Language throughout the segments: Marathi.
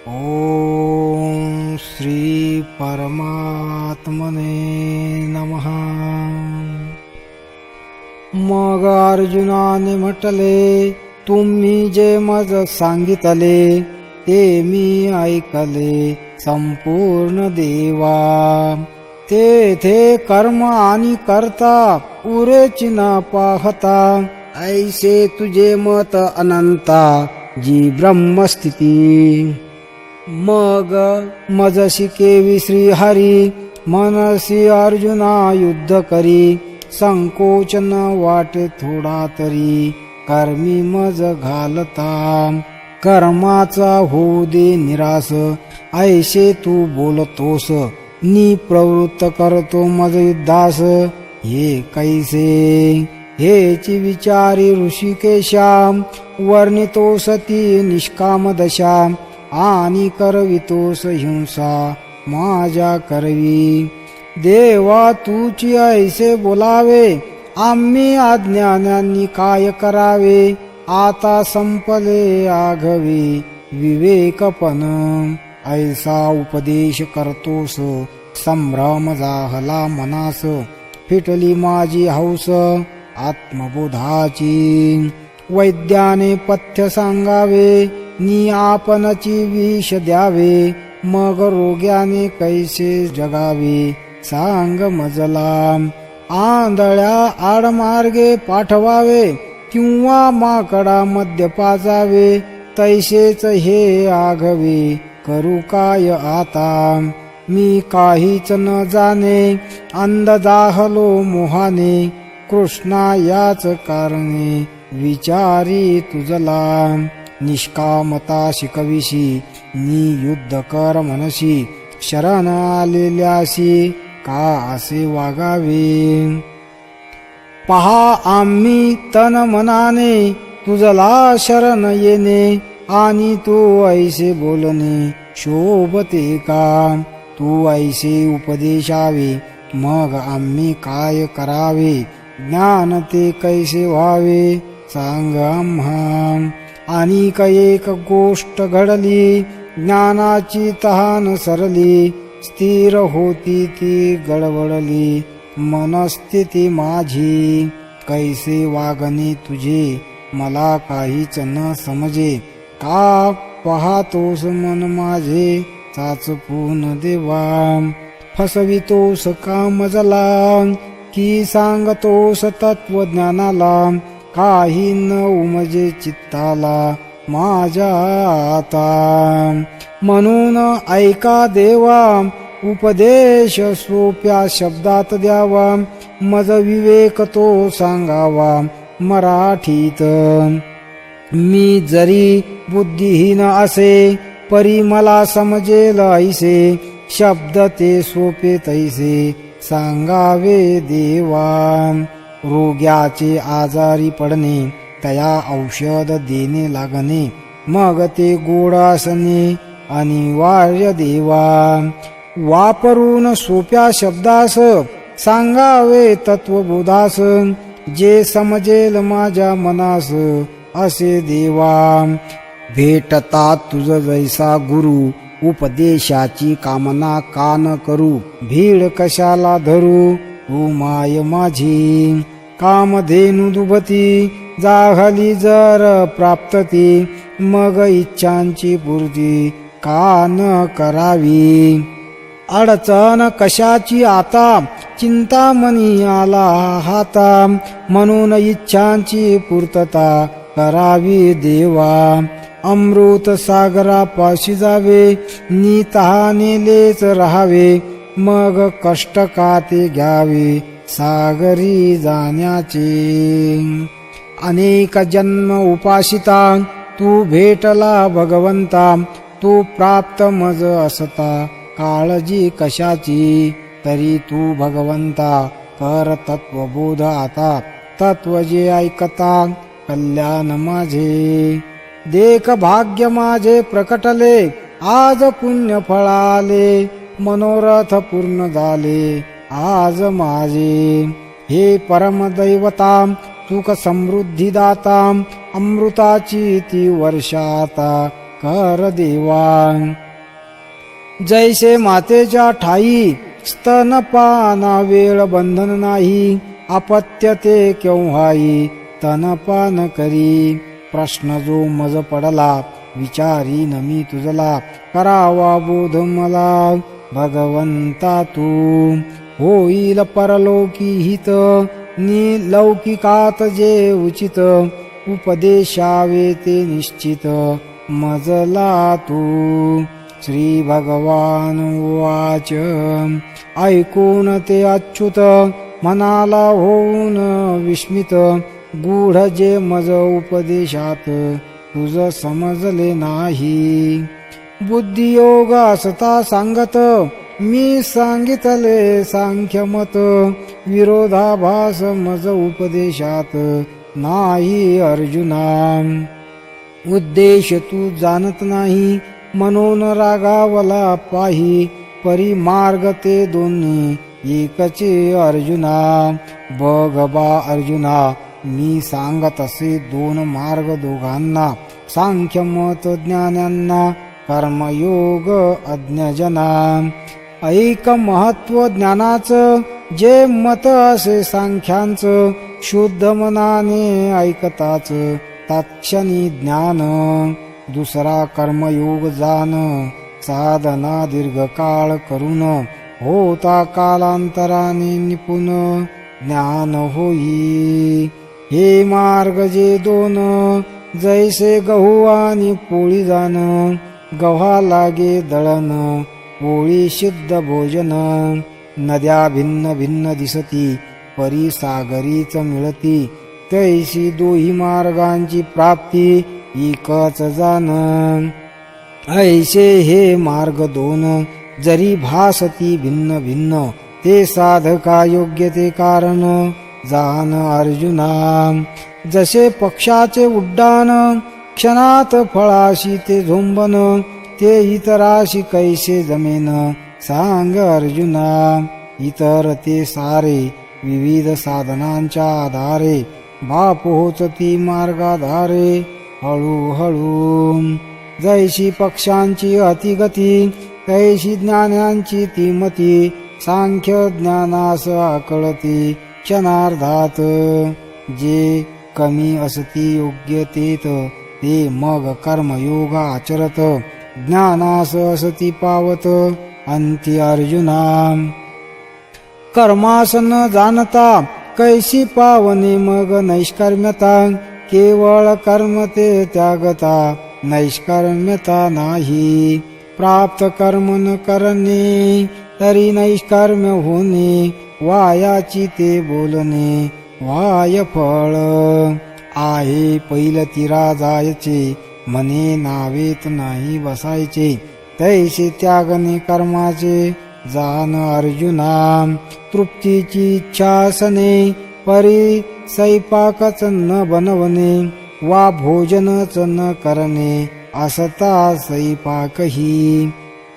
ओम श्री परमात्मने नमः. मग अर्जुनाने म्हटले, तुम्ही जे मज सांगितले ते मी ऐकले संपूर्ण देवा. तेथे कर्म आणि करता उरेची न पाहता, ऐसे तुझे मत अनंता जी ब्रह्मस्थिती. मग मज शिकेवी श्रीहरी, मनसी अर्जुना युद्ध करी. संकोच न वाटे थोडा तरी, कर्मी मज घालता. कर्माचा होऊ दे निरास, ऐसे तू बोलतोस. निप्रवृत्त करतो मज युद्धास, हे कैसे. हेची विचारी ऋषिकेशा, वर्णितोस ती निष्काम दशा. आणि करवितोस हिंसा माझ्या करवी. देवा तुची ऐसे बोलावे, आम्ही अज्ञानांनी काय करावे. आता संपले आघवे विवेकपण, ऐसा उपदेश करतोस. संभ्रम जाहला मनास, फिटली माझी हौस आत्मबोधाची. वैद्याने पथ्य सांगावे, नि आपणची विष द्यावे. मग रोग्याने कैसे जगावे सांग मजला. आंधळ्या आडमार्गे पाठवावे, किंवा माकडा मध्य पाजावे. तैसेच हे आघवे करू काय आता. मी काहीच न जाणे, अंध दाहलो मोहाने. कृष्णा याच कारणे विचारी तुझला. निष्कामता शिकविशी, नि युद्ध कर मनसी. शरण आलेल्याशी का असे वागावे. पहा आम्ही तन मनाने तुझला शरण येणे. आणि तू ऐसे बोलणे शोभते का. तू ऐसे उपदेशावे, मग आम्ही काय करावे. ज्ञान ते कैसे व्हावे सांग आम्हा. आणि एक गोष्ट घडली, ज्ञानाची तहान सरली. स्थिर होती ती गडबडली मनस्थिती माझी. कैसे वागणे तुझे मला काहीच न समजे. का पाहतोस मन माझे चाचपून देवा. फसवितोस का मजला, की सांगतोस तत्वज्ञानाला. काही न उमजे चित्ताला माझ्या आता. म्हणून ऐका देवा, उपदेश सोप्या शब्दात द्यावा. मज विवेक तो सांगावा मराठीत. मी जरी बुद्धिहीन असे, परी मला समजेल ऐसे. शब्द ते सोपे तैसे सांगावे देवा. रोग्याचे आजारी पडणे, तया औषध देणे लागणे. मग ते गोडासने अनिवार्य देवा. वापरून सोप्या शब्दास सांगावे तत्वबोधास. जे समजेल माझ्या मनास असे देवा. भेटतात तुझ जैसा गुरु, उपदेशाची कामना कान करू. भीड कशाला धरू तू माय माझी. कामधेनु दुभती जाहली जर प्राप्तती. मग इच्छांची पूर्ती का न करावी. अडचण कशाची आता, चिंतामणी आला हाता. म्हणून इच्छांची पूर्तता करावी देवा. अमृत सागरापाशी जावे, नि तहानेलेच राहावे. मग कष्ट का ते घ्यावे सागरी जाण्याचे. अनेक जन्म उपासिता, तू भेटला भगवंता. तू प्राप्त मज असता, काळजी कशाची. तरी तू भगवंता कर तत्वबोध आता. तत्व जे ऐकता कल्याण माझे. देख भाग्य माझे प्रकटले, आज पुण्य फळाले. मनोरथ पूर्ण झाले आज माझे. हे परमदैवता सुख समृद्धी दाता. अमृताची ती वर्षाता कर देवा. जैसे मातेच्या ठाई स्तनपाना वेळ बंधन नाही, अपत्य ते केव्हाही स्तनपान करी. प्रश्न जो मज पडला विचारी नमी तुझला, करावा बोध मला भगवंता तू. होईल परलोकी हित नि लौकिकात जे उचित, उपदेशावे ते निश्चित मजला तू. श्री भगवान उवाच ऐकून ते अच्युत मनाला होऊन विस्मित, गूढ जे मज उपदेशात तुझ समजले नाही. बुद्धियोग असता सांगत मी सांगितले सांख्यमत, विरोधाभास मज उपदेशात नाही अर्जुना. उद्देश तू जाणत नाही म्हणून रागावला पाही, परिमार्ग ते दोन्ही एकचे अर्जुना. बघ बा अर्जुना मी सांगत असे दोन मार्ग दोघांना, सांख्यमत ज्ञान्यांना कर्मयोग अज्ञजना. ऐक महत्व ज्ञानाचं जे मत असे सांख्यांचं, शुद्ध मनाने ऐकताच तत्क्षणी ज्ञान. दुसरा कर्मयोग जाण साधना दीर्घकाळ करून, होता कालांतराने निपुण ज्ञान होई. हे मार्ग जे दोन जैसे गहू आणि पोळी जाण, गव्हा लागे दळण पोळी सिद्ध भोजन. नद्या भिन्न भिन्न दिसती परी सागरीच मिळती, तैसी दोही मार्गांची प्राप्ती एकच जाण. ऐसे हे मार्ग दोन जरी भासती भिन्न भिन्न, ते साधका योग्य ते कारण जाण अर्जुना. जसे पक्षाचे उड्डाण क्षणात फळाशी ते झोंबन, ते इतराशी कैसे जमेन सांग अर्जुना. इतर ते सारे विविध साधनांच्या आधारे, बाप होचती मार्गाधारे हळूहळू. जैशी पक्षांची अतिगती तैशी ज्ञानांची ती मती, सांख्य ज्ञानास आकळती क्षणार्धात. जे कमी असती योग्यतेत ते मग कर्मयोग आचरत, ज्ञानास असती पावत अंती अर्जुना. कर्मास न जाणता कैसी पावने मग नैष्कर्म्यता, केवळ कर्म ते त्यागता नैष्कर्म्यता नाही. प्राप्त कर्म न करणे तरी नैष्कर्म्य होणे, वायाची ते बोलणे वाय फळ. आहे पैल तिरा जायचे मने नावेत नाही बसायचे, तैसे त्यागणे कर्माचे जाण अर्जुना. तृप्तीची इच्छा असणे परी सैपाकच न बनवणे, वा भोजनच न करणे असता सैपाकही.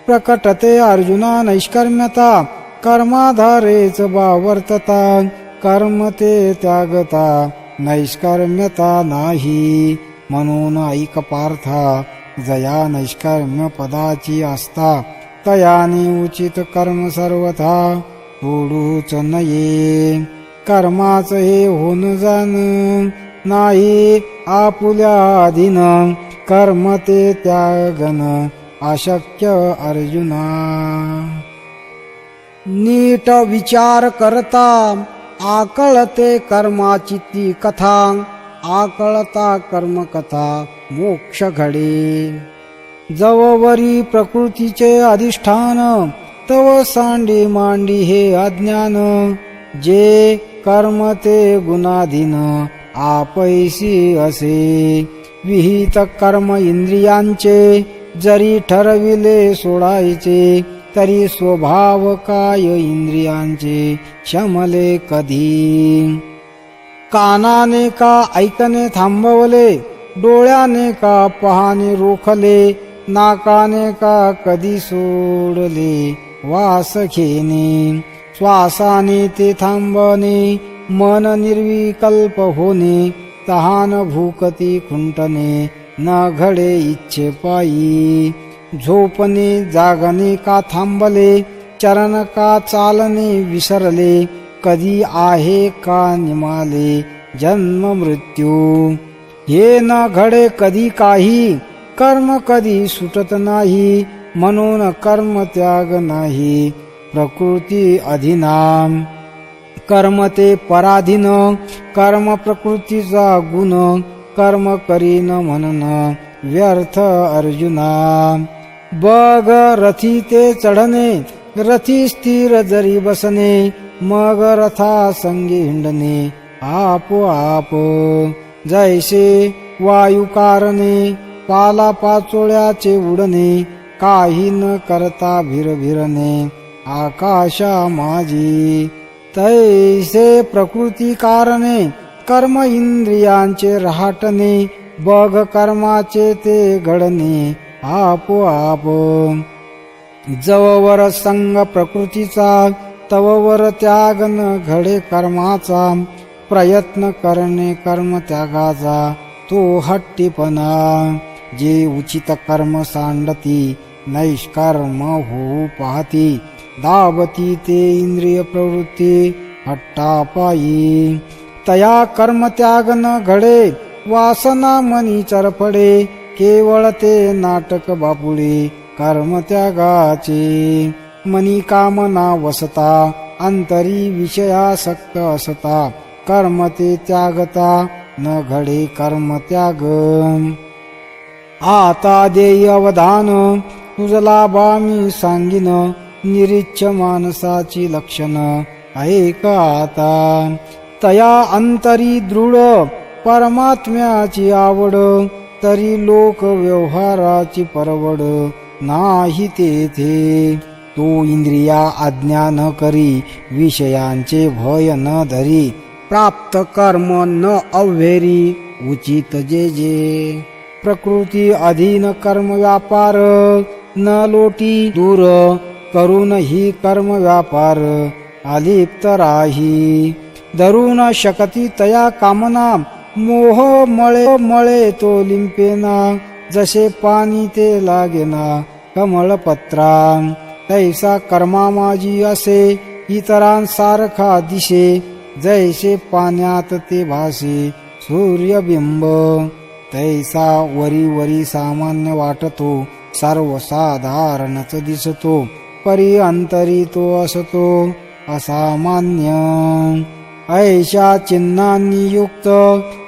प्रकटते अर्जुना नैष्कर्म्यता कर्माधारेच वावर्तता, कर्म ते त्यागता नैष्कर्म्यता नाही. म्हणून ऐक पार्था जया नैष्कर्म्य पदाची असता, तयाने उचित कर्म सर्वथा सोडूच नये. कर्माच हे होन जाण नाही आपुल्या अधीन, कर्म ते त्यागन अशक्य अर्जुना. नीट विचार करता आकळते कर्माची ती कथा, आकळता कर्म कथा मोक्ष घडे. जववरी प्रकृतीचे अधिष्ठान, तव सांडी मांडी हे अज्ञान. जे कर्म ते गुणाधीन आपैसी असे, विहित कर्म इंद्रियांचे जरी ठरविले सोडायचे, तरी स्वभाव काय इंद्रियांचे शमले कधी. कानाने का ऐकणे थांबवले, डोळ्याने का पाहणे रोखले, नाकाने का कधी सोडले वास घेणे. श्वासाने ते थांबणे, मन निर्विकल्प होणे, तहान भूकती खुंटणे न घडे इच्छे पायी. झोपणे जागणे का थांबले, चरण का चालणे विसरले, कधी आहे का निमाले जन्म मृत्यू. हे न घडे कधी काही, कर्म कधी सुटत नाही, म्हणून कर्म त्याग नाही प्रकृती अधीनाम. कर्म ते पराधीन, कर्म प्रकृतीचा गुण, कर्म करीन म्हणून व्यर्थ अर्जुना. बग रथी ते चढणे, रथी स्थिर जरी बसणे, मग रथा संगी हिंडणे आपोआप. जैसे वायू कारणे, पाला पाचोळ्याचे उडणे, काही न करता भिरभिरणे आकाशा माझी. तैसे प्रकृती कारणे, कर्म इंद्रियांचे रहाटणे, बघ कर्माचे ते घडणे आपोआप. जववर संग प्रकृतीचा, तववर त्याग न घडे कर्माचा. प्रयत्न करणे कर्म त्यागाचा तो हट्टीपणा. जे उचित कर्म सांडती, नैष्कर्म होऊ पाहती, दाबती ते इंद्रिय प्रवृत्ती हट्टापायी. तया कर्म त्याग न घडे, वासना मनी चरफडे, केवळ ते नाटक बापुळे कर्म त्यागाचे. मनी कामना वसता, अंतरी विषयासक्त असता, कर्म ते त्यागता न घडे कर्म त्याग. आता देय अवधान, तुझला बामी सांगिन, निरीच्छ माणसाची लक्षण ऐक आता. तया अंतरी दृढ परमात्म्याची आवड, तरी लोक व्यवहाराची परवड नाही तेथे. तो इंद्रिया आज्ञा न करी, विषयांचे भय न धरी, प्राप्त कर्म न अव्हेरी उचित जे जे. प्रकृती अधीन कर्म व्यापार, न लोटी दूर करून ही कर्म व्यापार अलिप्त राही. धरून शकती तया कामना, मोह मळे मळे तो लिंपेना, जसे पाणी ते लागेना कमळपत्रा. तैसा कर्मा माझी असे, इतरांसारखा दिसे, जैसे पाण्यात ते भासे सूर्यबिंब. तैसा वरी वरी सामान्य वाटतो, सर्वसाधारणच दिसतो, परी अंतरी तो असतो असामान्य. ऐशा चिन्हांनी युक्त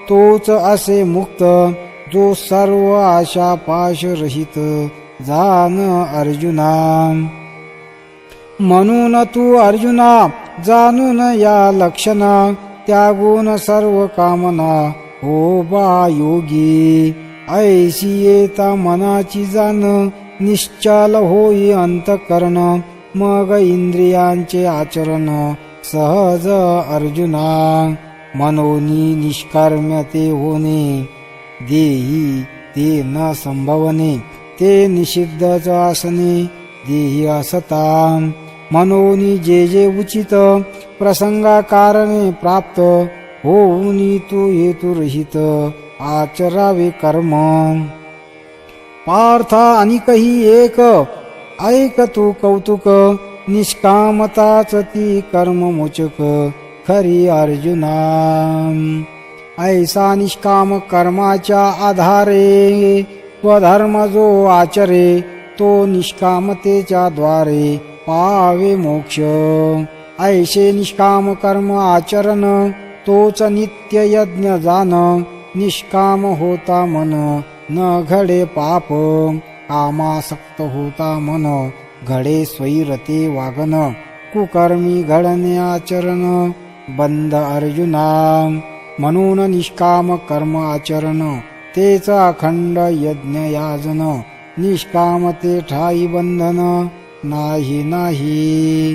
तोच असे मुक्त, जो सर्व आशा पाश रहित जान अर्जुना. म्हणून तू अर्जुना जाणून या लक्षणा, त्यागून सर्व कामना हो बा योगी. ऐशी येता मनाची जाण, निश्चल होई अंतकरण, मग इंद्रियांचे आचरण सहज अर्जुना. मनोनी निष्कर्म्य ते होणे, देही ते न संभवणे, ते निषिद्धच असणे देही असता. मनोनी जे जे उचित, प्रसंगा कारणे प्राप्त, होऊनी तू हेतु रहित आचरावे कर्म. पार्थ अनिकही एक, ऐक तू कौतुक, निष्कामताच ती कर्म मोचक खरी अर्जुना. ऐसा निष्काम कर्माच्या आधारे, स्वधर्म जो आचरे, तो निष्कामतेच्या द्वारे पावे मोक्ष. ऐसे निष्काम कर्म आचरण, तोच नित्य यज्ञ जाण, निष्काम होता मन न घडे पाप. कामासक्त होता मन, घडे स्वैरते वागन, कुकर्मी घडणे आचरण बंद अर्जुना. म्हणून निष्काम कर्म आचरण, तेच अखंड यज्ञ याजन, निष्कामते ठाई बंधन नाही नाही.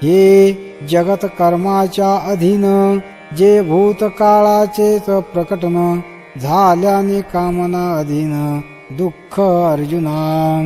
हे जगत कर्माच्या अधीन, जे भूतकाळाचेच प्रकटन, झाल्याने कामना अधीन दुःख अर्जुना.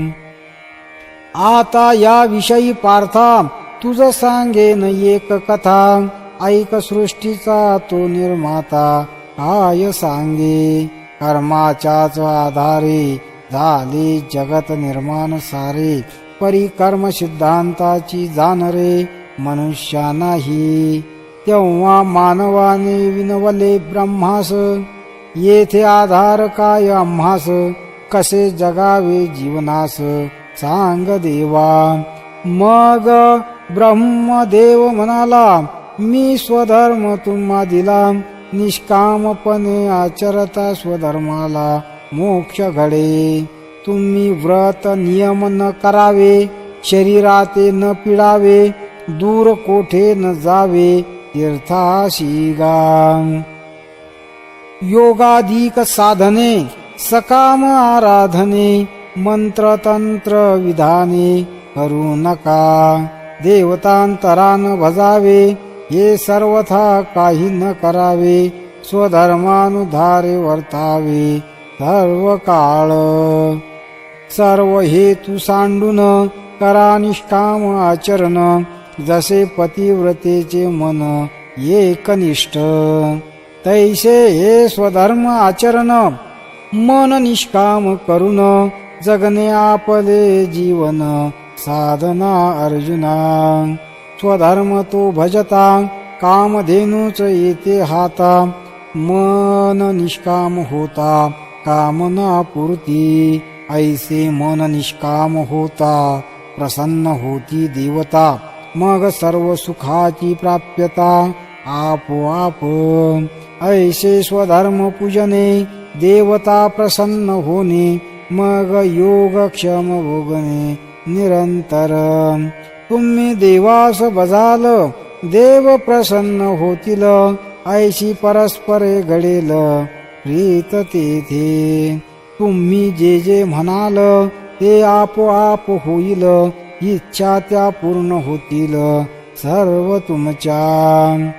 आता या विषयी पार्था तुझ सांगेन एक कथा, ऐक सृष्टीचा तो निर्माता काय सांगे. कर्माच्याच आधारे झाले जगत निर्माण सारे. परी कर्म सिद्धांताची जाण रे मनुष्या नाही. तेव्हा मानवाने विनवले ब्रह्मास, येथे आधार काय आम्हास. कसे जगावे जीवनास सांग देवा. मग ब्रह्मदेव म्हणाला, मी स्वधर्म तुम्हा दिला. निष्कामपणे आचरता स्वधर्माला मोक्ष घडे. तुम्ही व्रत नियम न करावे, शरीराते न पिडावे. दूर कोठे न जावे, तीर्थाशी गा. योगाधिक साधने सकाम आराधने. मंत्रतंत्र विधाने करू नका. देवतांतरान भजावे, हे सर्वथा काही न करावे. स्वधर्मानुधारे वर्तावे सर्व काळ. सर्व हेतू सांडून करा निष्काम आचरण. जसे पतिव्रतेचे मन एकनिष्ठ, तैसे हे स्वधर्म आचरण. मन निष्काम करून जगणे आपले जीवन साधना अर्जुना. स्वधर्म तो भजता कामधेनूच येते हाता. मन निष्काम होता कामना पूर्ती. ऐसे मन निष्काम होता प्रसन्न होती देवता. मग सर्व सुखाची प्राप्यता आपोआप. ऐसे स्वधर्म पूजने देवता प्रसन्न होणे. मग योगक्षम भोगणे निरंतर. तुम्ही देवास बजाल, देव प्रसन्न होतील. ऐशी परस्परे घडेल प्रीत तेथे. तुम्ही जे जे म्हणाल ते आपोआप होईल. इच्छा त्या पूर्ण होतील सर्व तुमच्या.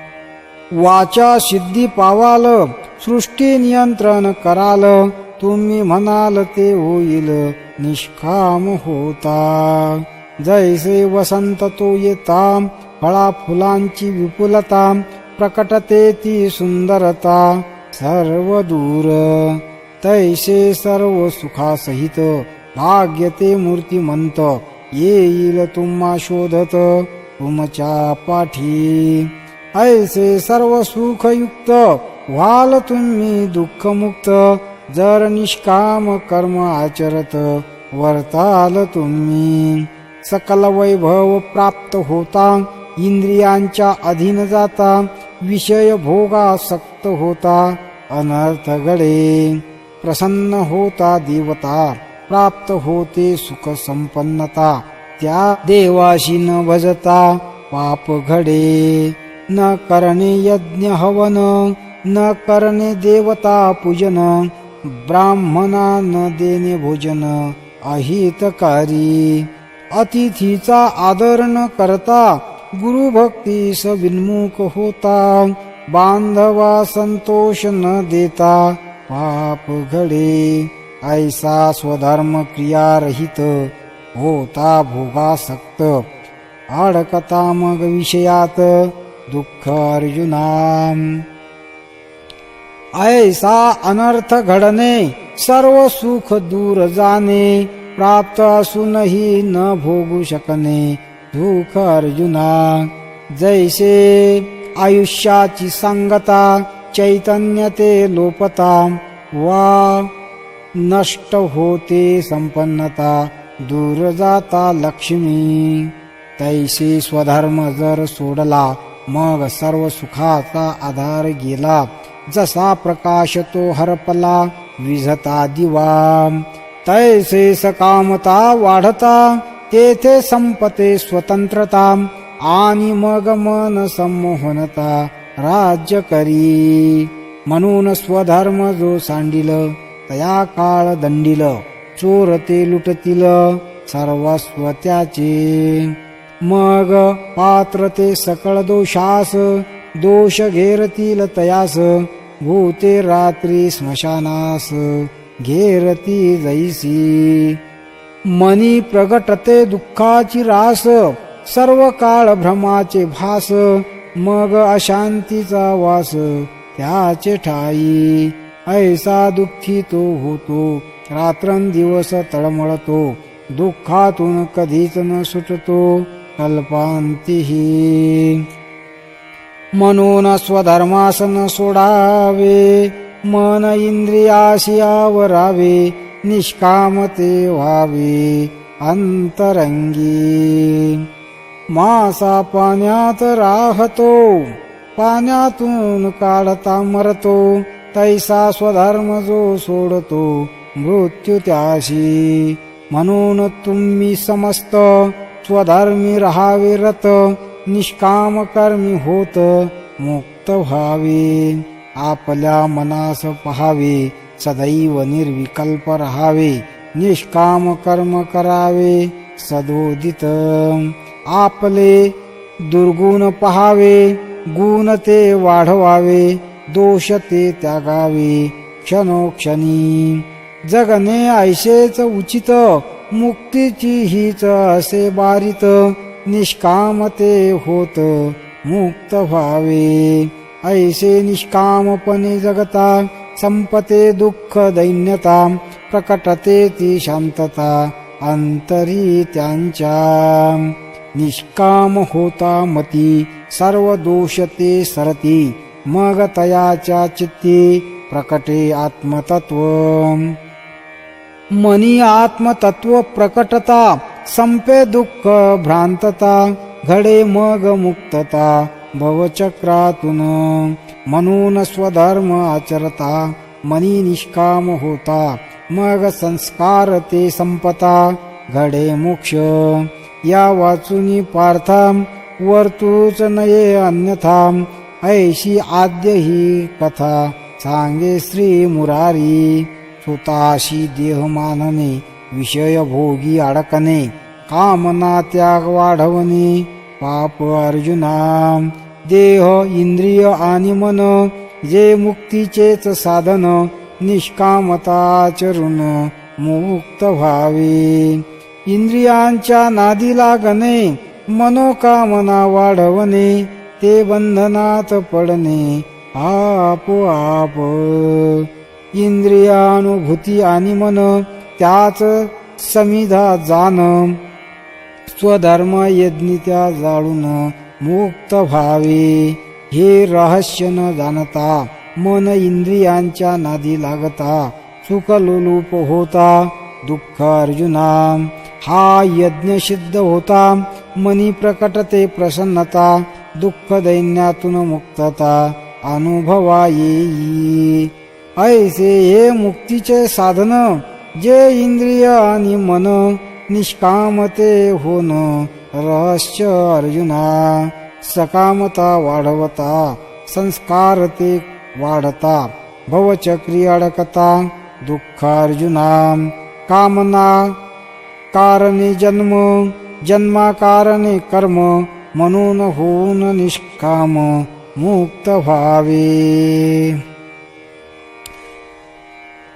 वाचा सिद्धी पावाल, सृष्टी नियंत्रण कराल. तुम्ही म्हणाल ते होईल निष्काम होता. जैसे वसंत तो येता, फळा फुलांची विपुलता. प्रकटते ती सुंदरता सर्व दूर. तैसे सर्व सुखासहित भाग्य ते मूर्तिमंत. येईल तुम्हा शोधत तुमच्या पाठी. ऐसे सर्व सुखयुक्त व्हाल तुम्ही दुःखमुक्त. जर निष्काम कर्म आचरत वर्ताल तुम्ही. सकल वैभव प्राप्त होता, इंद्रियांच्या अधीन जाता. विषय भोगासक्त होता, अनर्थ घडे. प्रसन्न होता देवता, प्राप्त होते सुख संपन्नता. त्या देवाशी न भजता पाप घडे. न करणे यज्ञ हवन, न करणे देवता पूजन. ब्राह्मणा न देणे भोजन अहितकारी. अतिथीचा आदर न करता गुरुभक्तीस विन्मुख होता. बांधवा संतोष न देता पाप घडे. ऐसा स्वधर्म क्रियारहित होता भोगासक्त. अडकता मग विषयात दुःख अर्जुना. ऐसा अनर्थ घडणे, सर्व सुख दूर जाणे. प्राप्त असूनही न भोगू शकणे दुःख अर्जुना. जैसे आयुष्याची सांगता, चैतन्य ते लोपता. वा नष्ट होते संपन्नता, दूर जाता लक्ष्मी. तैसे स्वधर्म जर सोडला, मग सर्व सुखाचा आधार गेला. जसा प्रकाश तो हरपला, विझता दिवा. तैसे सकामता वाढता, तेथे संपते स्वतंत्रता. आणि मग मन संमोहनता राज्य करी. म्हणून स्वधर्म जो सांडिल, तया काळ दंडिल. चोर ते लुटतील सर्वस्व त्याचे. मग पात्र ते सकळ दोषास, दोष घेरतील तयास. भूते रात्री स्मशानास, घेरती जैसी. मनी प्रगटते दुःखाची रास, सर्व काळ भ्रमाचे भास. मग अशांतीचा वास त्याचे ठाई. ऐसा दुःखी तो होतो, रात्रंदिवस तळमळतो, दुःखातून कधीच न सुटतो कल्पांतीही. म्हणून स्वधर्मासन सोडावे, मन इंद्रियाशी आवरावे, निष्कामते व्हावे अंतरंगी. मासा पाण्यात राहतो, पाण्यातून काढता मरतो, तैसा स्वधर्म जो सोडतो मृत्यू त्याशी. म्हणून तुम्ही समस्त स्वधर्मी राहावे रत, निष्काम कर्मी होत मुक्त व्हावे. आपल्या मनास पहावे, सदैव निर्विकल्प राहावे, निष्काम कर्म करावे सदोदित. आपले दुर्गुण पहावे, गुण ते वाढवावे, दोष ते त्यागावे क्षणोक्षणी. जगणे ऐसेच उचित, मुक्तीची हीच असे बारित, निष्कामते होत मुक्त व्हावे. ऐसे निष्कामपणे जगता, संपते दुःख दैन्यता, प्रकटते ती शांतता अंतरी त्यांच्या. निष्काम होता मती, सर्व दोष ते सरती, मग तयाच्या चित्ती प्रकटे आत्मतत्व. मनी आत्मतत्व प्रकटता, संपे दुःख भ्रांतता, घडे मग मुक्तता भवचक्रातून. म्हणून स्वधर्म आचरता, मनी निष्काम होता, मग संस्कार ते संपता, घडे मोक्ष. या वाचुनी पार्था, वर्तूच नये अन्यथा, ऐशी आद्य ही कथा सांगे श्री मुरारी. स्वतःशी देह मानणे, विषय भोगी अडकणे, कामना त्याग वाढवणे पाप अर्जुना. देह इंद्रिय आणि मन जे मुक्तीचेच साधन, निष्कामता आचरून मुक्त व्हावे. इंद्रियांच्या नादी लागणे, मनोकामना वाढवणे, ते बंधनात पडणे आपोआप. इंद्रियानुभूती आणि मन त्याच समिधा जाण, स्वधर्म यज्ञ त्या जाळून मुक्त व्हावे. हे रहस्य न जाणता, मन इंद्रियांच्या नादी लागता, सुखलोलूप होता दुःख अर्जुना. हा यज्ञ सिद्ध होता, मनी प्रकटते प्रसन्नता, दुःख दैन्यातून मुक्तता अनुभवा येई. ऐसे हे मुक्तीचे साधन, जे इंद्रिय आणि मन निष्कामते होन रहस्य अर्जुना. सकामता वाढवता, संस्कार ते वाढता, भवचक्री अडकता दुःख अर्जुना. कामना कारणे जन्म, जन्मा कारणे कर्म, म्हणून होऊन निष्काम मुक्त व्हावे.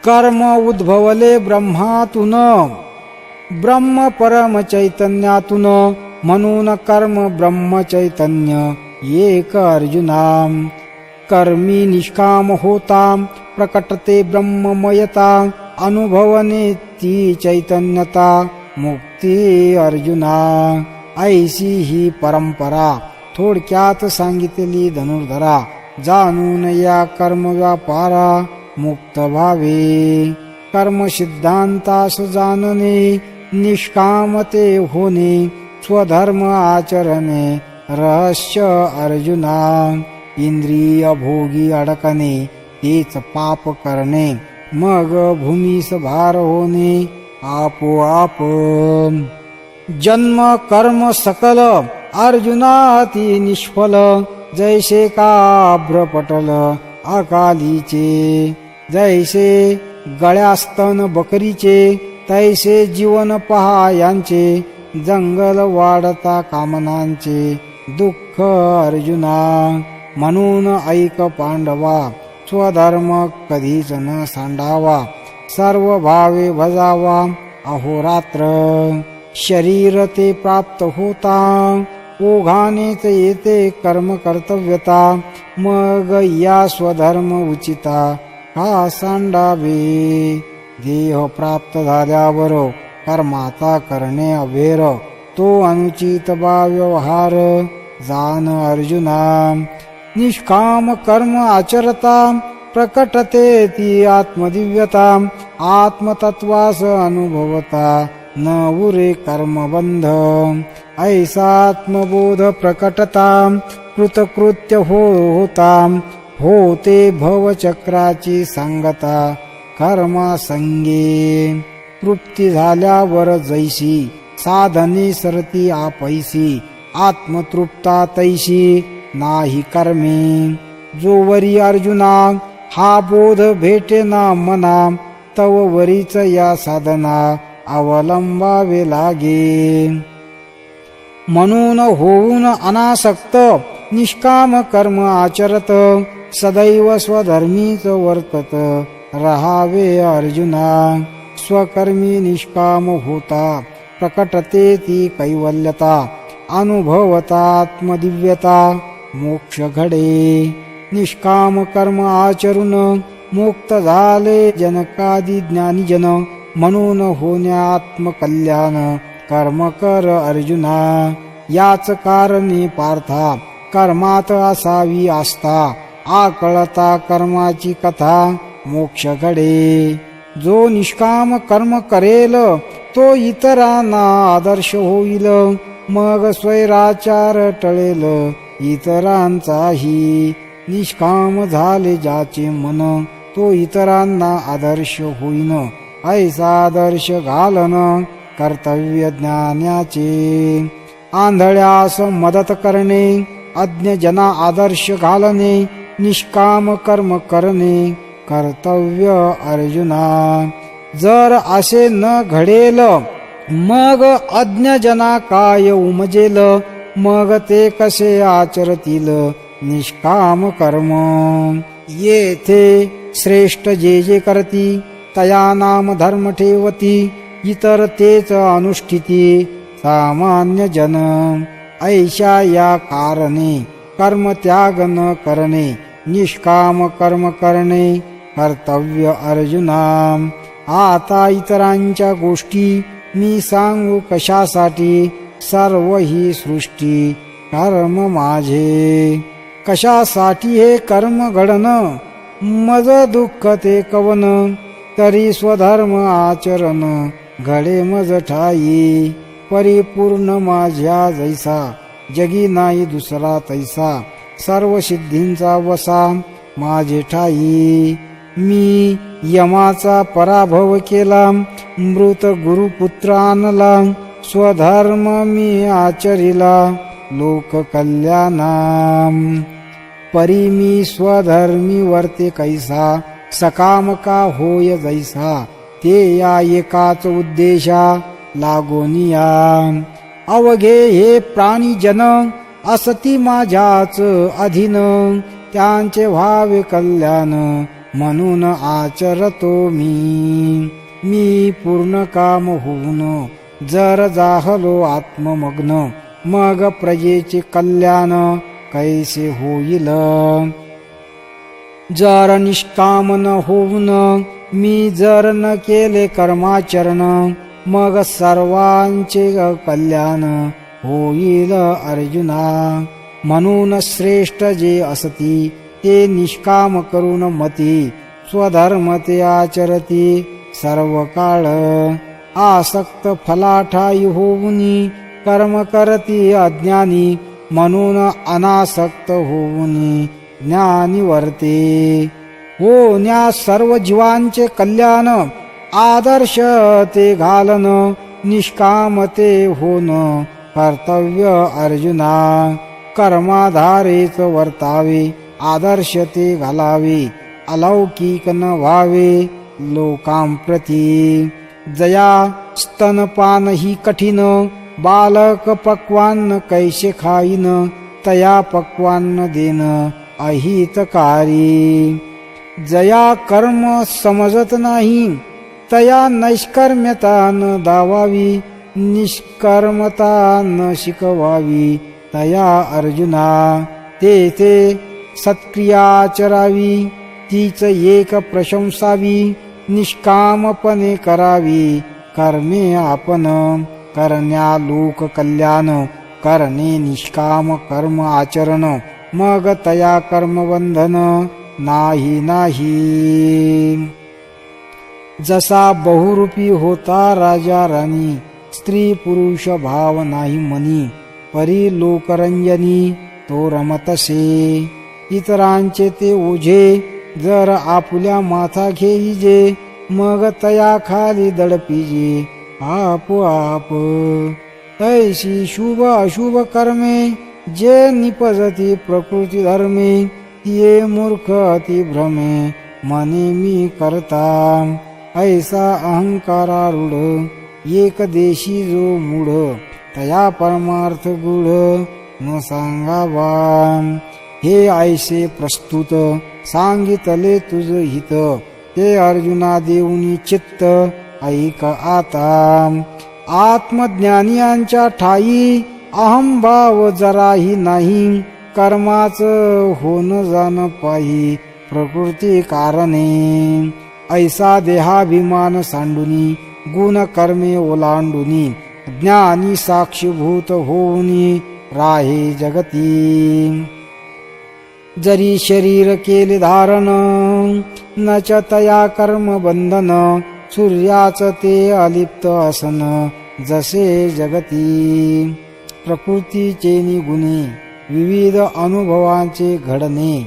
कर्म उद्भवले ब्रह्मातून, ब्रह्म परम चैतन्यातून, म्हणून कर्म ब्रह्म चैतन्य एक अर्जुना. कर्मी निष्काम होता, प्रकटते ब्रह्ममयता, अनुभवने ती चैतन्यता मुक्ती अर्जुना. ऐशी ही परंपरा थोडक्यात सांगितली धनुर्धरा, जाणून या कर्म व्यापारा मुक्त व्हावे. कर्म सिद्धांतास जाणणे, निष्कामते होणे, स्वधर्म आचरणे रहस्य अर्जुना. इंद्रिय भोगी अडकणे, तेच पाप करणे, मग भूमीस भार होणे आपोआप. जन्म कर्म सकल अर्जुना ती निष्फल, जैसे काभ्र पटल अकालीचे. जैसे गळ्यास्तन बकरीचे, तैसे जीवन पहा यांचे, जंगल वाढता कामनांचे दुःख अर्जुना. म्हणून ऐक पांडवा, स्वधर्म कधीच न सांडावा, सर्व भावे भजावा अहोरात्र. शरीर ते प्राप्त होता, ओघानेच येते कर्म कर्तव्यता, मग या स्वधर्म उचिता का सांडावे. देह प्राप्त झाल्यावर कर्माचा करणे अभेर, तो अनुचित बा व्यवहार. जान अर्जुना निष्काम कर्म आचरता, प्रकटते ती आत्मदिव्यता. आत्मतत्वास अनुभवता न उरे कर्मबंध. ऐसा आत्मबोध प्रकटता, कृतकृत्य होता. होते भवचक्राची सांगता, कर्मासंगे. तृप्ती झाल्यावर जैसी, साधने सरती आपैसी. आत्मतृप्ता तैशी नाही कर्मे. जोवरी अर्जुना हा बोध भेटेना मना, तव वरीच या साधना अवलंबावे लागे. म्हणून होऊन अनासक्त निष्काम कर्म आचरत, सदैव स्वधर्मीच वर्तत रहावे अर्जुना. स्वकर्मी निष्काम होता, प्रकटते ती कैवल्यता. अनुभवता आत्मदिव्यता, मोक्ष घडे. निष्काम कर्म आचरून मुक्त झाले जनकादी ज्ञानीजन. म्हणून होण्या आत्मकल्याण कर्म कर अर्जुना. याच कारणे पार्था कर्मात असावी आस्था. आकळता कर्माची कथा, मोक्ष घडे. जो निष्काम कर्म करेल, तो इतरांना आदर्श होईल. मग स्वैराचार टळेल इतरांचाही. निष्काम झाले ज्याचे मन, तो इतरांना आदर्श होईन. ऐसा आदर्श घालन कर्तव्य ज्ञानाचे. आंधळ्यास मदत करणे, अज्ञजना आदर्श घालणे. निष्काम कर्म करणे कर्तव्य अर्जुना. जर असे न घडेल, मग अज्ञजना काय उमजेल. मग ते कसे आचरतील निष्काम कर्म. येथे श्रेष्ठ जे जे करती, तया नाम धर्म ठेवती. इतर तेच अनुष्ठिती सामान्य जन. ऐशा या कारणे कर्म त्याग न करणे, निष्काम कर्म करणे कर्तव्य अर्जुना. आता इतरांच्या गोष्टी मी सांगू कशासाठी. सर्व ही सृष्टी कर्म माझे. कशासाठी हे कर्म घडन, मज दुःख ते कवन. तरी स्वधर्म आचरण घडे मज ठाई. परिपूर्ण माझ्या जैसा, जगी नाही दुसरा तैसा. सर्व सिद्धींचा वसा माझे ठाई. मी यमाचा पराभव केला, मृत गुरुपुत्र आणला. स्वधर्म मी आचरिला, लोक कल्याणा. परी मी स्वधर्मी वर्ते कैसा, सकाम का होय जैसा. ते या एकाच उद्देशा लागोनिया. अवघे हे प्राणी जन, असती माझ्याच अधीन. त्यांचे व्हावे कल्याण, म्हणून आचरतो मी. मी पूर्ण काम होऊन जर जाहलो आत्ममग्न, मग प्रजेचे कल्याण कैसे होईल. जर निष्काम न होऊन मी जर न केले कर्माचरण, मग सर्वांचे कल्याण होईल अर्जुना. म्हणून श्रेष्ठ जे असती, ते निष्काम करून मती. स्वधर्म ते आचरती सर्व काळ. आसक्त फलाठाई होऊनी कर्म करती अज्ञानी. म्हणून अनासक्त होऊनी ज्ञानी वर्ते. होण्या सर्व जीवांचे कल्याण, आदर्श ते घालन. निष्काम ते होन कर्तव्य अर्जुना. कर्माधारेच वर्तावे, आदर्श ते घालावे. अलौकिक न व्हावे लोकांप्रती. जया स्तनपान ही कठीण, बालक पक्वान्न कैसे खाईन. तया पक्वान्न देन अहितकारी. जया कर्म समजत नाही, तया नैष्कर्म्यता न दावावी. निष्कर्मता न शिकवावी, तया अर्जुना. तेथे सत्क्रियाचरावी. तीच एक प्रशंसावी, निष्कामपणे करावी. कर्मे आपण करण्या लोक कल्याण, करणे निष्काम कर्म आचरण, मग तया कर्मबंधन नाही नाही. जसा बहुरूपी होता राजा राणी, स्त्री पुरुष भाव नाही मनी, परी लोकरंजनी तो रमतसे. इतरांचे ते ओझे जर आपुल्या माथा घेईजे, मग तया खाली दडपिजे आपोआप. तैसी शुभ अशुभ कर्मे जे निपजती प्रकृती धर्मे, ये मूर्ख अति भ्रमे मने मी करता. ऐसा अहंकारारूढ एक देशी जो मूढ, तया परमार्थ गूढ न सांगावा. हे ऐसे प्रस्तुत सांगितले तुझ हित, ते अर्जुना देऊनी चित्त ऐक आता. आत्मज्ञानियांच्या ठाई अहंभाव जराही नाही, कर्माच होन जाण पाही प्रकृती कारणे. ऐसा देहाभिमान सांडुनी, गुण कर्मे ओलांडुनी, ज्ञानी साक्षीभूत होऊनी राहे जगती. जरी शरीर केले धारण, न च तया कर्म बंधन, सूर्याच ते अलिप्त असन जसे जगती. प्रकृतीचे निगुणे विविध अनुभवांचे घडणे,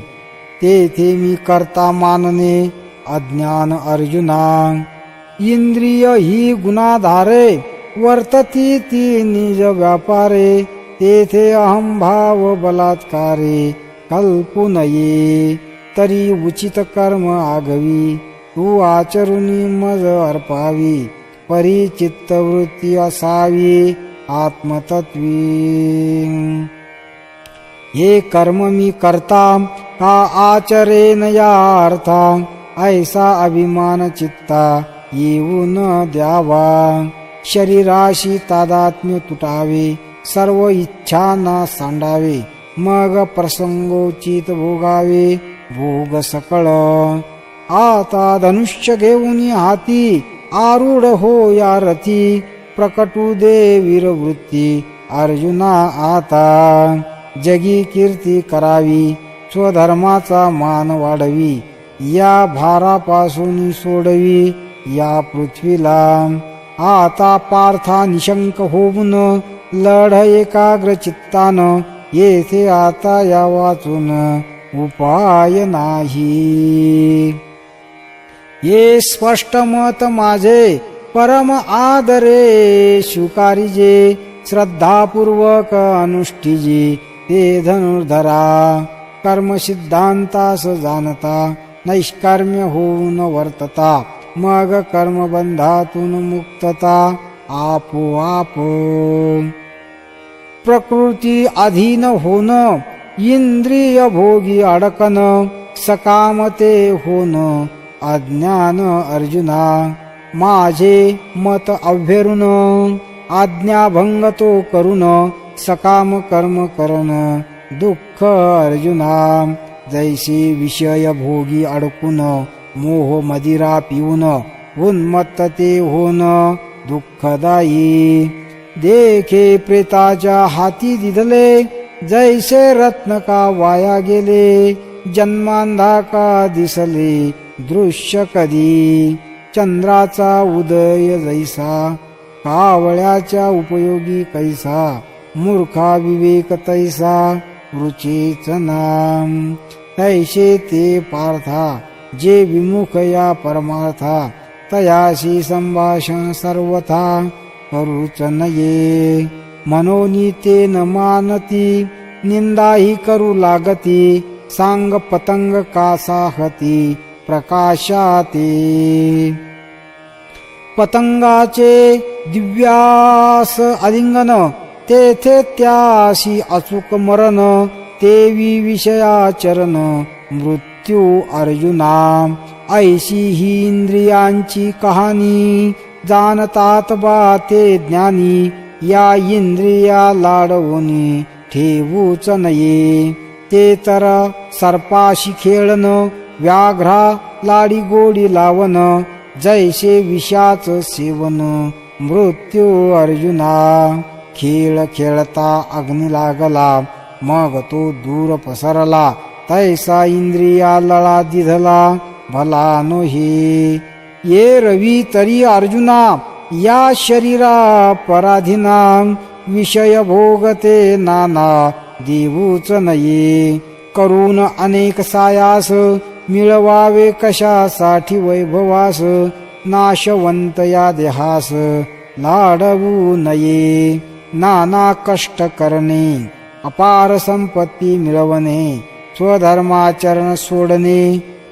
तेथे मी करता मानणे अज्ञान अर्जुना. इंद्रिय ही गुणाधारे, वर्तती ती निज व्यापारे, तेथे अहंभाव बलात्कारे कल्पू नये. तरी उचित कर्म आगवी, तू आचरुनी मज अर्पावी, परी चित्तवृत्ती असावी आत्मतत्वी. हे कर्म मी करता का आचरेन या अर्था, ऐसा अभिमान चित्ता येऊ न द्यावा. शरीराशी तादात्म्य तुटावे, सर्व इच्छांना सांडावे, मग प्रसंगोचित भोगावे भोग सकळ. आता धनुष्य घेऊन हाती, आरूढ हो या रथी, प्रकटू दे वीरवृत्ती अर्जुना आता. जगी कीर्ती करावी, स्वधर्माचा मान वाढवी, या भारापासून सोडवी या पृथ्वीला. आता पार्था निशंक होऊन लढ एकाग्र चित्तान, येथे आता या वाचून उपाय नाही. ये स्पष्ट मत माझे परम आदरे स्वीकारिजे, श्रद्धापूर्वक अनुष्ठिजे ते धनुर्धरा. कर्म सिद्धांतास जाणता, नैष्कर्म्य होऊन वर्तता, मग कर्मबंधातून मुक्तता आपोआप. प्रकृती अधीन होन, इंद्रिय भोगी अडकन, सकामते होन अज्ञान अर्जुना. माझे मत अभ्यरुन, आज्ञाभंग तो करून, सकाम कर्म करन दुःख अर्जुना. जैसे विषय भोगी अडकून, मोह मदिरा पिऊन, उन्मत्तते होन दुःखदायी. देखे प्रेताच्या हाती दिधले, जैसे रत्न का वाया गेले, जन्मांधा का दिसले दृश्य कधी. चंद्राचा उदय जैसा, कावळ्याच्या उपयोगी कैसा, मूर्खा विवेक तैसा रुचेच नाम. तैसे ते पार्था जे विमुख या परमार्था, तयाशी संभाषण सर्वथा करूच नये. मनोनी ते न मानती, निंदाही करू लागती, सांग पतंग का साहती प्रकाशाते. पतंगाचे दिव्यास आलिंगन, तेथे त्याशी अचूक मरण, तेवी विषयाचरण मृत्यू अर्जुना. ऐशी ही इंद्रियांची कहाणी, जाणतात बा ते ज्ञानी. या इंद्रिया लाडवणी ठेवूच नये, ते तर सर्पाशी खेळण, व्याघ्रा लाडी गोडी लावन जैसे विषाच सेवन मृत्यू अर्जुना खेळ खेळता अग्नी लागला मग तो दूर पसरला तैसा इंद्रिया लळा दिधला भला नोही ये रवी तरी अर्जुना या शरीरा पराधीना विषय भोगते नाना देऊच नये करून अनेक सायास मिळवावे कशासाठी वैभवास नाशवंत या देहास लाडवू नये नाना कष्ट करणे अपार संपत्ती मिळवणे स्वधर्माचरण सोडणे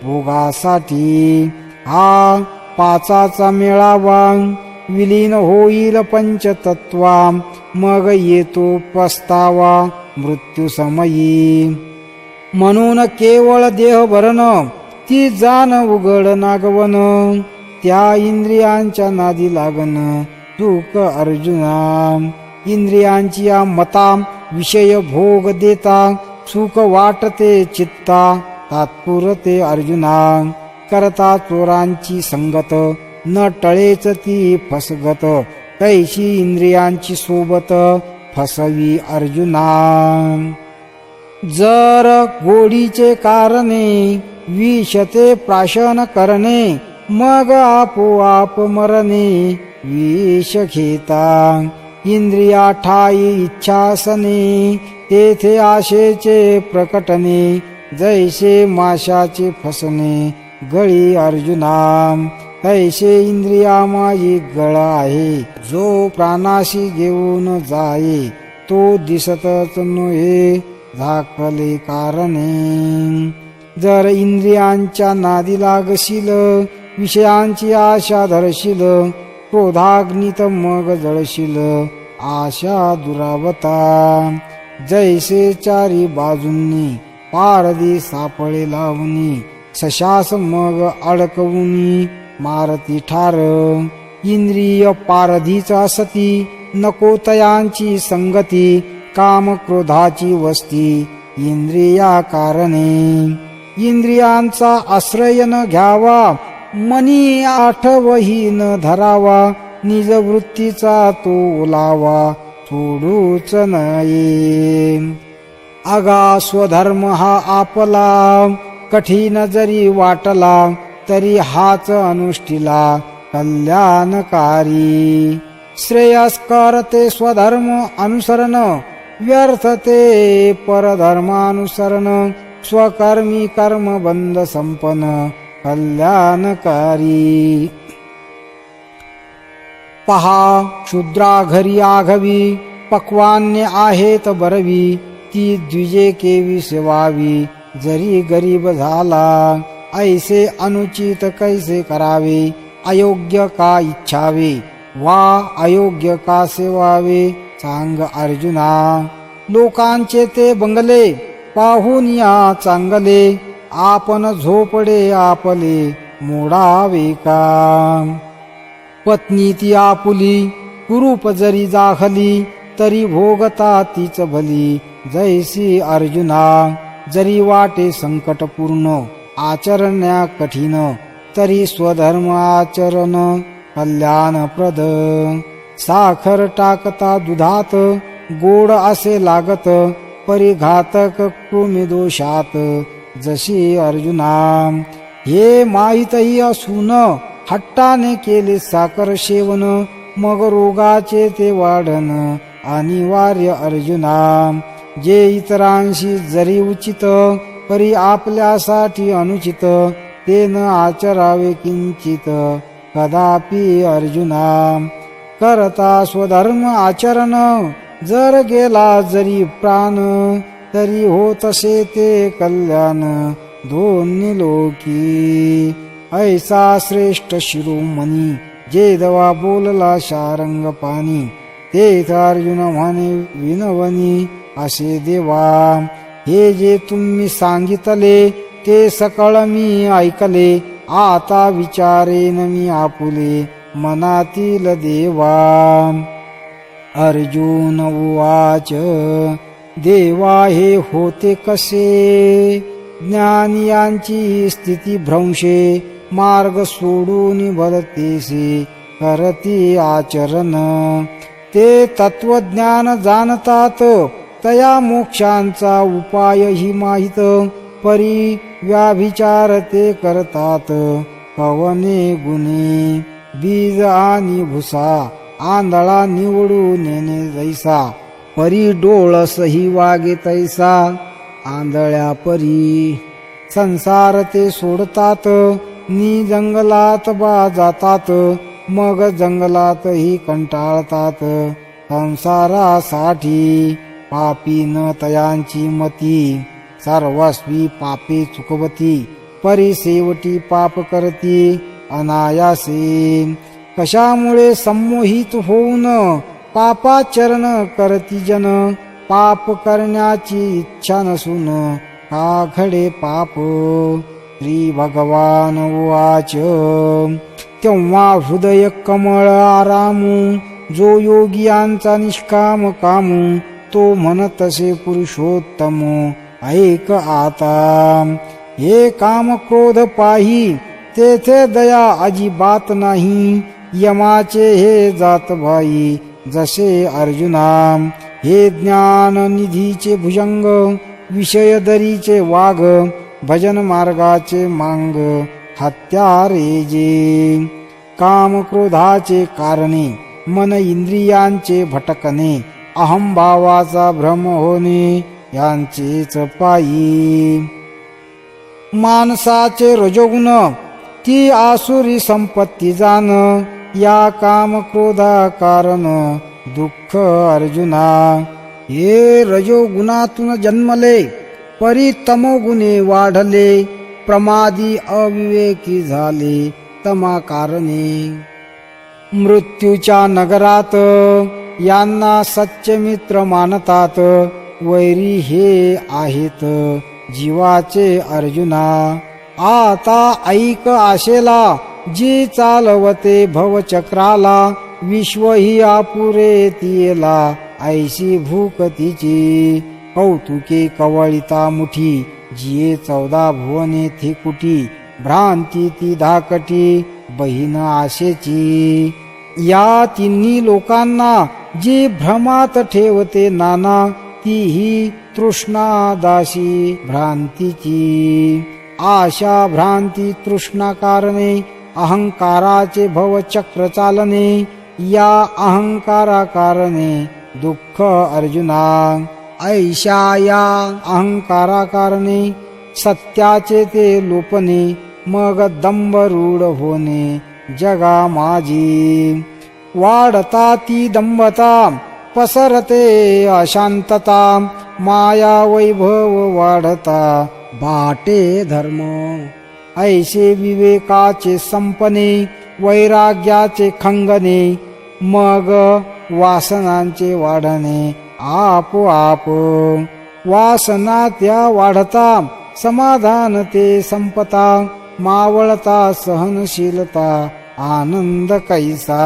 भोगासाठी हा पाचाचा मेळावा विलीन होईल पंचतत्वा मग येतो पस्तावा मृत्यू समयी म्हणून केवळ देह भरण ती जाण उघड नागवन त्या इंद्रियांच्या नादी लागन चूक अर्जुना इंद्रियांची या मता विषय भोग देता सुख वाटते चित्ता तात्पुरते अर्जुना करता चोरांची संगत न टळेच ती फसगत तैशी इंद्रियांची सोबत फसवी अर्जुना जर गोडीचे कारणे विषते प्राशन करणे मग आपोआप मरणे विष घेता इंद्रिया ठाई इच्छासने तेथे आशेचे प्रकटणे जैसे माशाचे फसणे गळी अर्जुना तैसे इंद्रिया माझी गळ आहे जो प्राणाशी घेऊन जाये तो दिसतच नव्हे झाकले कारणे जर इंद्रियांच्या नादी लागशील विषयांची आशा धरशील क्रोधाग्नीत मग जळशील आशा दुरावता जैसे चारी बाजूंनी पारदी सापळे लावणी सशास मग अडकवुनी मारती ठार इंद्रिय पारधीचा सती नको तयांची संगती काम क्रोधाची वस्ती इंद्रिया कारणे इंद्रियांचा आश्रय न घ्यावा मनी आठवही न धरावा निज वृत्तीचा तो ओलावा सोडूच नये अगा स्वधर्म हा आपला कठीण जरी वाटला तरी हाच अनुष्ठिला कल्याणकारी श्रेयस्कर ते स्वधर्म अनुसरण व्यर्थ ते परधर्मानुसरण स्वकर्मी कर्म बंध संपन्न कल्याणकारी पहा शूद्रा घरी आघवी पक्वान्य आहेत बरवी ती द्विजे केवी सेवावी जरी गरीब झाला ऐसे अनुचित कैसे करावे अयोग्य का इच्छावे वा अयोग्य का सेवावे सांग अर्जुना लोकांचे ते बंगले पाहून या चांगले आपण झोपडे आपले मोडावे का पत्नी ती आपुली कुरूप जरी जाखली तरी भोगता तीच भली जैसी अर्जुना जरी वाटे संकटपूर्ण आचरण्या कठीण तरी स्वधर्म आचरण कल्याणप्रद साखर टाकता दुधात गोड असे लागत परिघातक कृमिदोषात जशी अर्जुना हे माहीतही असून हट्टाने केले साखर सेवन मग रोगाचे ते वाढन अनिवार्य अर्जुना जे इतरांशी जरी उचित परी आपल्यासाठी अनुचित ते न आचरावे किंचित कदापि अर्जुना करता स्वधर्म आचरण जर गेला जरी प्राण तरी होतसे ते कल्याण दोन्ही लोकी ऐसा श्रेष्ठ शिरोमणी जे दवा बोलला शारंग पाणी तेथ अर्जुन म्हणे विनवनी असे देवा हे जे तुम्ही सांगितले ते सकळ मी ऐकले आता विचारेन मी आपुले मनातील देवा अर्जुन उवाच देवा हे होते कसे ज्ञानियांची स्थिती भ्रंशे मार्ग सोडून भलतेसे करती आचरण ते तत्वज्ञान जाणतात तया मोक्षांचा उपायही माहित परी व्याभिचार ते करतात कवने गुणे बीज आणि भुसा आंधळा निवडून नेणे जैसा परी डोळसही वागे तैसा आंधळ्या परी संसार ते सोडतात नि जंगलात जातात मग जंगलातही कंटाळतात संसारासाठी पापी न तयांची मती सर्वस्वी पापे चुकवती परिसेवटी पाप करती अनायासे कशामुळे संमोहित होऊन पापाचरण करती जन पाप करण्याची इच्छा नसून का घडे पाप श्री भगवान उवाच तेव्हा हृदय कमळ आरामू जो योगियांचा निष्काम कामू तो म्हणतसे पुरुषोत्तम ऐक आता हे काम क्रोध पाही तेथे दया अजिबात नाही यमाचे हे जात भाई जसे अर्जुना हे ज्ञान निधीचे भुजंग विषय दरीचे वाघ भजन मार्गाचे मांग हत्यारे जे काम क्रोधाचे कारणे मन इंद्रियांचे भटकणे अहंभावाचा भ्रम होणे यांचेच पायी माणसाचे रजोगुण ती आसुरी संपत्ती जाण या काम क्रोधा कारण दुःख अर्जुना हे रजोगुणातून जन्मले परी तमोगुणे वाढले प्रमादी अविवेकी झाले तमा कारणे मृत्यूच्या नगरात यांना सच्चे मित्र मानतात वैरी हे आहेत जीवाचे अर्जुना आता ऐक आशेला जी चालवते भवचक्राला विश्व ही आपुरे तिला ऐशी भूक तिची कौतुके कवळिता मुठी जिये 14 भुवने थे कुटी भ्रांती ती धाकटी बहीण आशेची या तिन्ही लोकांना जी भ्रमात ठेवते नाना ती ही तृष्णा दासी भ्रांतीची आशा भ्रांती तृष्णा कारणे अहंकाराचे भवचक्र चालणे या अहंकारा कारणे दुःख अर्जुना ऐशा या अहंकारा कारणे सत्याचे ते लोपणे मग दंभ रूढ होणे जगा माझी वाढता ती दंभता पसरते अशांतता माया वैभव वाढता बाटे धर्म ऐसे विवेकाचे संपने वैराग्याचे खंगणे मग वासनांचे वाढणे आपोआप वासना त्या वाढता समाधान ते संपता मावळता सहनशीलता आनंद कैसा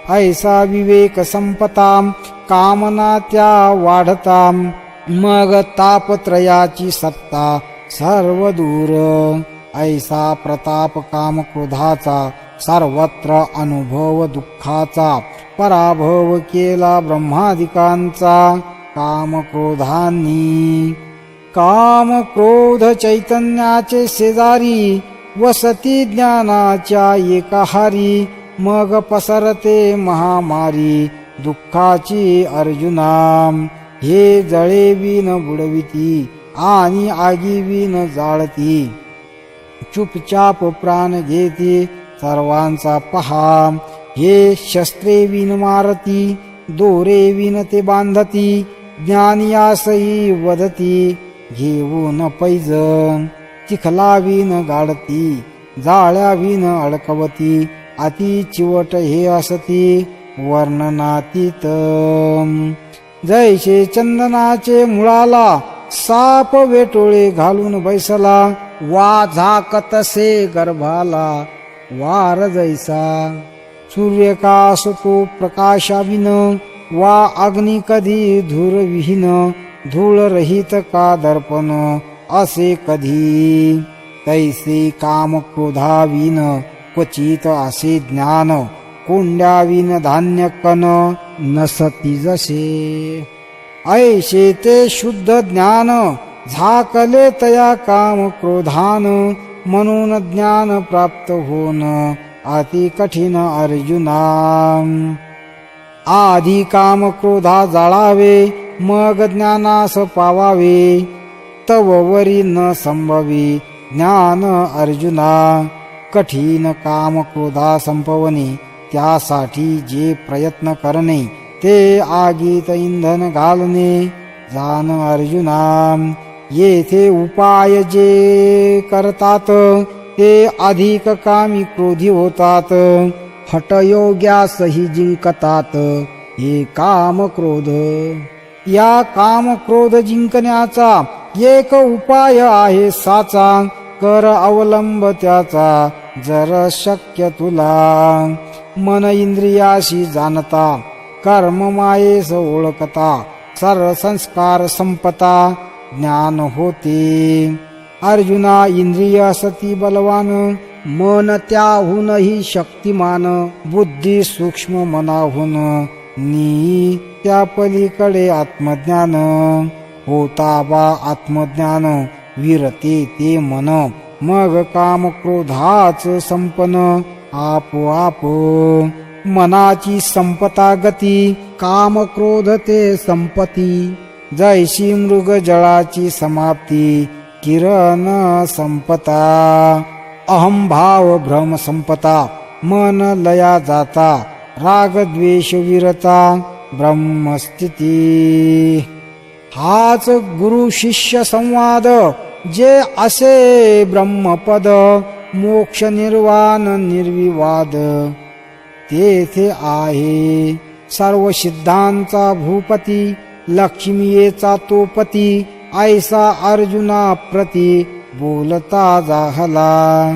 ऐसा विवेक संपता कामना त्या वाढता मग तापत्रयाची सत्ता सर्व दूर ऐसा प्रताप काम क्रोधाचा सर्वत्र अनुभव दुःखाचा पराभव केला ब्रह्मादिकांचा काम क्रोधांनी काम क्रोध चैतन्याचे शेजारी वसती ज्ञानाच्या एकाहारी मग पसरते महामारी दुःखाची अर्जुना हे जळे विन बुडविती आणि आगी विन जाळती चुपचाप प्राण घेते सर्वांचा पहा हे शस्त्रे विन मारती दोरे विन ते बांधती ज्ञानियासही वदती घेऊन पैज चिखला विन गाडती जाळ्या विन अडकवती अति चिवट हे असती वर्णनातीत जैसे चंदनाचे मुळाला साप वेटोळे घालून बैसला वा झाकतसे गर्भाला वार जैसा सूर्यकाश तो प्रकाशाविन वा अग्नी कधी धूर विहीन धूळ रहित का दर्पण असे कधी. तैसे काम क्रोधाविन क्वचित असे ज्ञान, कोंड्याविन धान्य कन नसती जसे. ऐशे ते शुद्ध ज्ञान, झाकले तया काम क्रोधान, म्हणून ज्ञान प्राप्त होन अति कठीण अर्जुना. आधी काम क्रोधा जाळावे, मग ज्ञानास पावावे, तव वरी न संभवी ज्ञान अर्जुना. कठीण काम क्रोधा संपवणे, त्यासाठी जे प्रयत्न करणे, ते आगीत इंधन घालणे. जाण अर्जुना, येथे उपाय जे करतात, ते अधिक कामी क्रोधी होतात. हठयोग्यासही जिंकतात हे काम क्रोध. या काम क्रोध जिंकण्याचा एक उपाय आहे साचा, कर अवलंब त्याचा जर शक्य तुला. मन इंद्रियाशी जाणता, कर्म मायेस ओळखता, सर्व संस्कार संपता ज्ञान होते. अर्जुना, इंद्रिय सती बलवान, मन त्याहूनही शक्तिमान. बुद्धी सूक्ष्म मनाहून नी त्या पलीकडे आत्मज्ञान. होता बा आत्मज्ञान, विरते ते मन, मग काम क्रोधाच संपन आपोआप. मनाची संपता गती, काम क्रोध ते संपती. जैशी मृग जळाची समाप्ती, किरण संपता. अहंभाव भ्रम संपता, मन लया जाता. राग द्वेष विरता, ब्रह्मस्थिती. हाच गुरु शिष्य संवाद, जे असे ब्रह्मपद. मोक्ष निर्वाण निर्विवाद, तेथे आहे. सर्व सिद्धांचा भूपती, लक्ष्मीयेचा तो पती. ऐसा अर्जुना प्रती बोलता जाहला.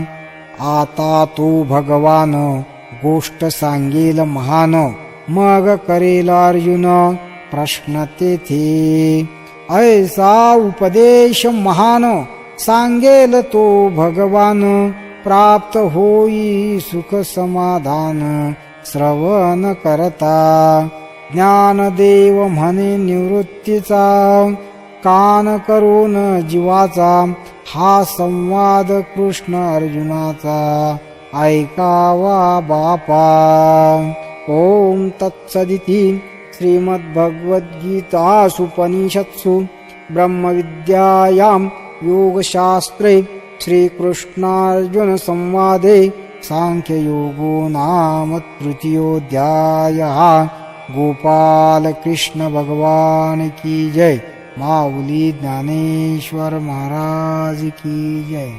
आता तो भगवान गोष्ट सांगेल महान, मग करेल अर्जुन प्रश्न तेथे. ऐसा उपदेश महान, सांगेल तो भगवान. प्राप्त होई सुख समाधान, श्रवण करता. ज्ञानदेव म्हणे निवृत्तीचा, कान करून जीवाचा. हा संवाद कृष्ण अर्जुनाचा, ऐकावा बापा. ओम तत्सदिति श्रीमद्भगवद्गीतासूपनिषत्सु ब्रह्मविद्यायां योगशास्त्रे श्रीकृष्णार्जुन संवादे सांख्ययोगो नाम तृतीयोऽध्यायः. गोपाल कृष्ण भगवान की जय. माऊली ज्ञानेश्वर महाराज की जय.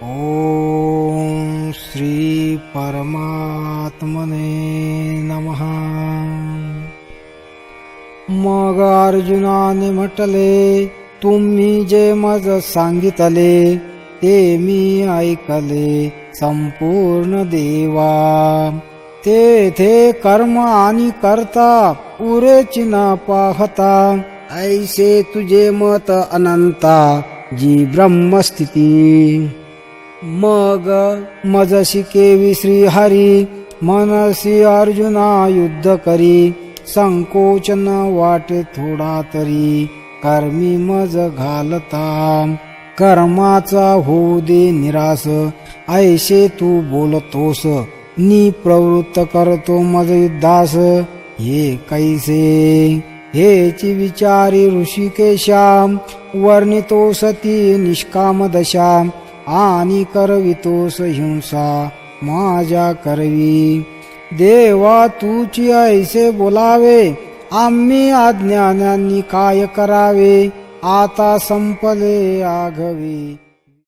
ओम श्री परमात्मने नमः. मग अर्जुनाने म्हटले, तुम्ही जे मज सांगितले, ते मी ऐकले संपूर्ण देवा. तेथे कर्म आणि करता पुरेची न पाहता. ऐसे तुझे मत अनंता, जी ब्रह्मस्थिती. मग मजशी केवी श्री हरी, मनसी अर्जुना युद्ध करी. संकोच न वाटे थोडा तरी, कर्मी मज घालता. कर्माचा होऊ दे निरास, ऐसे तू बोलतोस. निप्रवृत्त करतो मज युद्धास, हे कैसे. हेची विचारी ऋषिकेशा, वर्णितोस ती निष्काम दशा. आणि करवितोस हिंसा माझ्या करवी. देवा तुची ऐसे बोलावे, आम्ही अज्ञानांनी काय करावे. आता संपले आघवे.